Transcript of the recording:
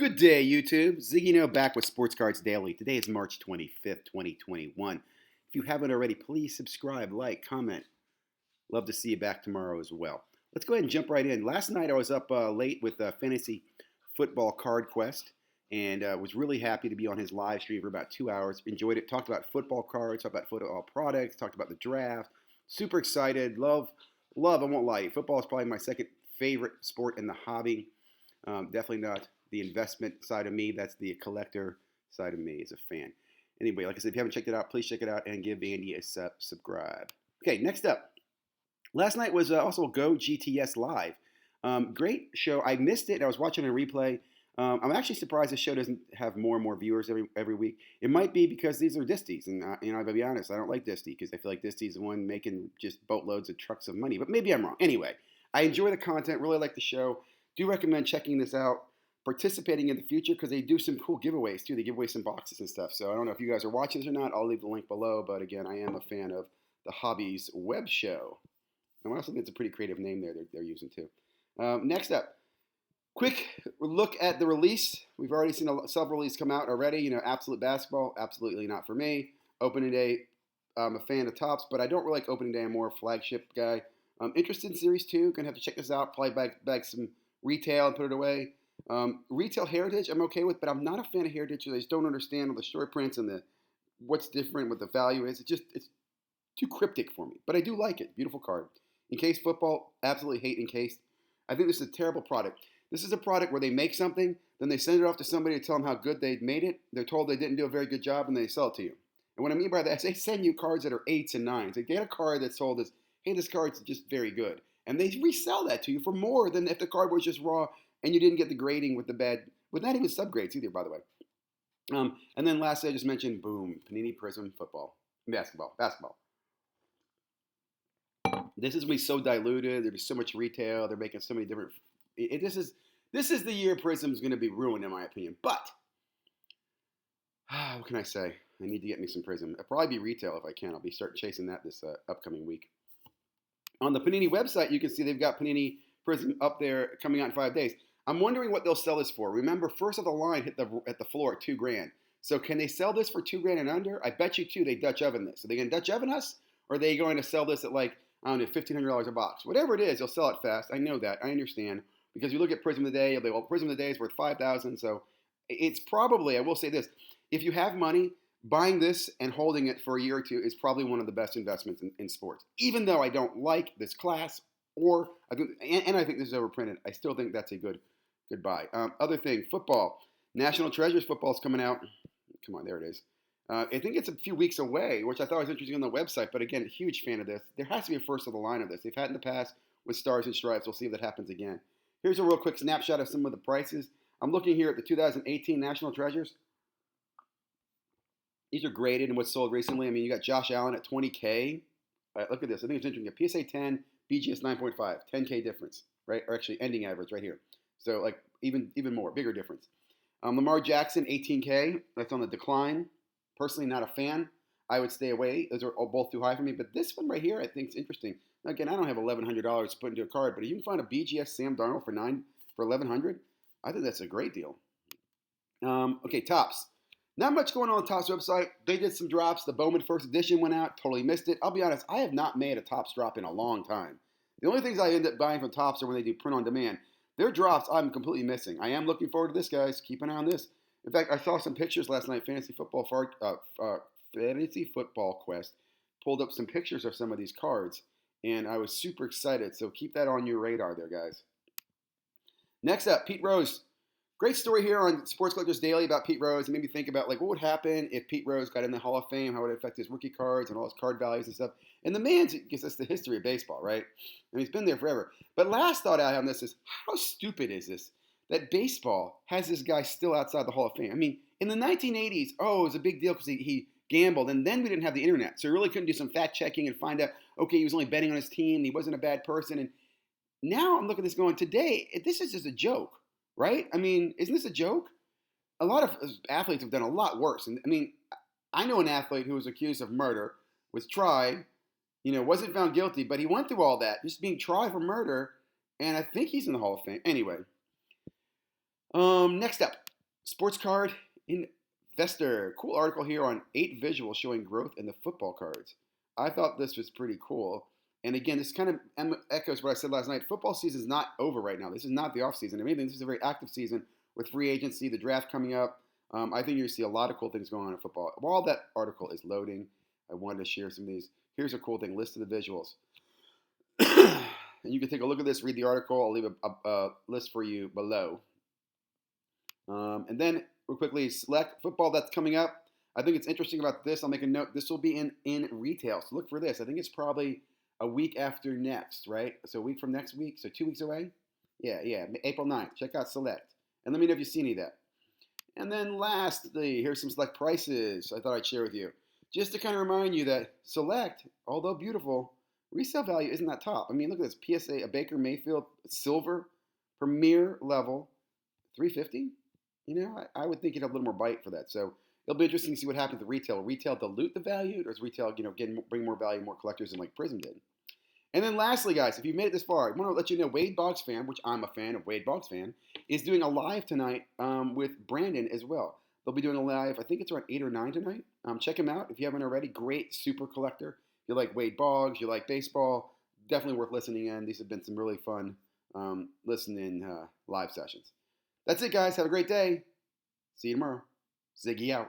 Good day, YouTube. ZiggyNo back with Sports Cards Daily. Today is March 25th, 2021. If you haven't already, please subscribe, like, comment. Love to see you back tomorrow as well. Let's go ahead and jump right in. Last night I was up late with Fantasy Football Card Quest and was really happy to be on his live stream for about 2 hours. Enjoyed it. Talked about football cards, talked about football products, talked about the draft. Super excited. Love, I won't lie. Football is probably my second favorite sport in the hobby. Definitely not the investment side of me. That's the collector side of me as a fan. Anyway, like I said, if you haven't checked it out, please check it out and give Andy a subscribe. Okay, next up. Last night was also Go GTS Live. Great show. I missed it. I was watching a replay. I'm actually surprised the show doesn't have more and more viewers every week. It might be because these are disties, and I gotta be honest, I don't like disty because I feel like disty is the one making just boatloads of trucks of money. But maybe I'm wrong. Anyway, I enjoy the content. Really like the show. Do recommend checking this out, participating in the future, because they do some cool giveaways too. They give away some boxes and stuff. So I don't know if you guys are watching this or not. I'll leave the link below. But again, I am a fan of the Hobbies web show. And I also think it's a pretty creative name there they're using too. Next up, quick look at the release. We've already seen several releases come out already. Absolute Basketball, absolutely not for me. Opening Day, I'm a fan of Topps, but I don't really like Opening Day. I'm more a flagship guy. I'm interested in Series 2. Gonna have to check this out. Probably bag some retail and put it away. Retail Heritage I'm okay with, but I'm not a fan of Heritage. I just don't understand all the short prints and what's different, what the value is. It's too cryptic for me, but I do like it. Beautiful card. Encased Football, absolutely hate Encased. I think this is a terrible product. This is a product where they make something, then they send it off to somebody to tell them how good they made it. They're told they didn't do a very good job, and they sell it to you. And what I mean by that is they send you cards that are 8s and 9s. They get a card that's sold as, hey, this card's just very good. And they resell that to you for more than if the card was just raw and you didn't get the grading with not even subgrades either, by the way. And then lastly, I just mentioned, boom, Panini Prism Football, Basketball. This is going to be so diluted. There'll be so much retail. They're making so many different. This is the year Prism's going to be ruined, in my opinion. But what can I say? I need to get me some Prism. It'll probably be retail if I can. I'll be starting chasing that this upcoming week. On the Panini website, you can see they've got Panini Prism up there coming out in 5 days. I'm wondering what they'll sell this for. Remember, first of the line hit at the floor at $2,000. So can they sell this for $2,000 and under? I bet you too they Dutch oven this. Are they going to Dutch oven us, or are they going to sell this at like, I don't know, $1,500 a box? Whatever it is, they'll sell it fast. I know that. I understand. Because you look at Prism today, Prism today is worth $5,000. So it's probably, I will say this, if you have money, buying this and holding it for a year or two is probably one of the best investments in sports. Even though I don't like this class, I think this is overprinted, I still think that's a good buy. Other thing, football. National Treasures football is coming out. Come on, there it is. I think it's a few weeks away, which I thought was interesting on the website. But again, huge fan of this. There has to be a first of the line of this. They've had in the past with Stars and Stripes. We'll see if that happens again. Here's a real quick snapshot of some of the prices. I'm looking here at the 2018 National Treasures. These are graded and what's sold recently. I mean, you got Josh Allen at $20K. Look at this. I think it's interesting. A PSA 10, BGS 9.5, $10K difference, right? Or actually ending average right here. So like even more, bigger difference. Lamar Jackson, $18K. That's on the decline. Personally, not a fan. I would stay away. Those are both too high for me. But this one right here, I think is interesting. Now, again, I don't have $1,100 to put into a card, but if you can find a BGS Sam Darnold for $1,100, I think that's a great deal. Okay, Topps. Not much going on the Topps website. They did some drops. The Bowman First Edition went out. Totally missed it. I'll be honest, I have not made a Topps drop in a long time. The only things I end up buying from Topps are when they do print on demand. Their drops, I'm completely missing. I am looking forward to this, guys. Keep an eye on this. In fact, I saw some pictures last night. Fantasy Football Quest pulled up some pictures of some of these cards, and I was super excited. So keep that on your radar there, guys. Next up, Pete Rose. Great story here on Sports Collectors Daily about Pete Rose. It made me think about what would happen if Pete Rose got in the Hall of Fame, how would it affect his rookie cards and all his card values and stuff. And the man gives us the history of baseball, right? And he's been there forever. But last thought I have on this is, how stupid is this that baseball has this guy still outside the Hall of Fame? I mean, in the 1980s, it was a big deal because he gambled, and then we didn't have the internet. So he really couldn't do some fact checking and find out, okay, he was only betting on his team, he wasn't a bad person. And now I'm looking at this going, today, this is just a joke. Right? I mean, isn't this a joke? A lot of athletes have done a lot worse. And I mean, I know an athlete who was accused of murder, was tried, wasn't found guilty, but he went through all that, just being tried for murder, and I think he's in the Hall of Fame. Anyway, next up, Sports card investor. Cool article here on 8 visuals showing growth in the football cards. I thought this was pretty cool. And again, this kind of echoes what I said last night. Football season is not over right now. This is not the off season. If anything, this is a very active season with free agency, the draft coming up. I think you're going to see a lot of cool things going on in football. While that article is loading, I wanted to share some of these. Here's a cool thing, list of the visuals. And you can take a look at this, read the article. I'll leave a list for you below. And then real quickly, select football that's coming up. I think it's interesting about this. I'll make a note. This will be in retail. So look for this. I think it's probably a week after next, right? So a week from next week. So 2 weeks away. Yeah. April 9th. Check out Select. And let me know if you see any of that. And then lastly, here's some select prices I thought I'd share with you. Just to kind of remind you that Select, although beautiful, resale value isn't that top. I mean, look at this PSA, a Baker Mayfield silver premier level, 350. You know, I would think you'd have a little more bite for that. So it'll be interesting to see what happens to retail. Will retail dilute the value, or does retail, bring more value, more collectors than like Prism did? And then lastly, guys, if you've made it this far, I want to let you know Wade Boggs Fan, which I'm a fan of Wade Boggs Fan, is doing a live tonight with Brandon as well. They'll be doing a live, I think it's around 8 or 9 tonight. Check him out if you haven't already. Great super collector. If you like Wade Boggs, you like baseball, definitely worth listening in. These have been some really fun listening live sessions. That's it, guys. Have a great day. See you tomorrow. Ziggy out.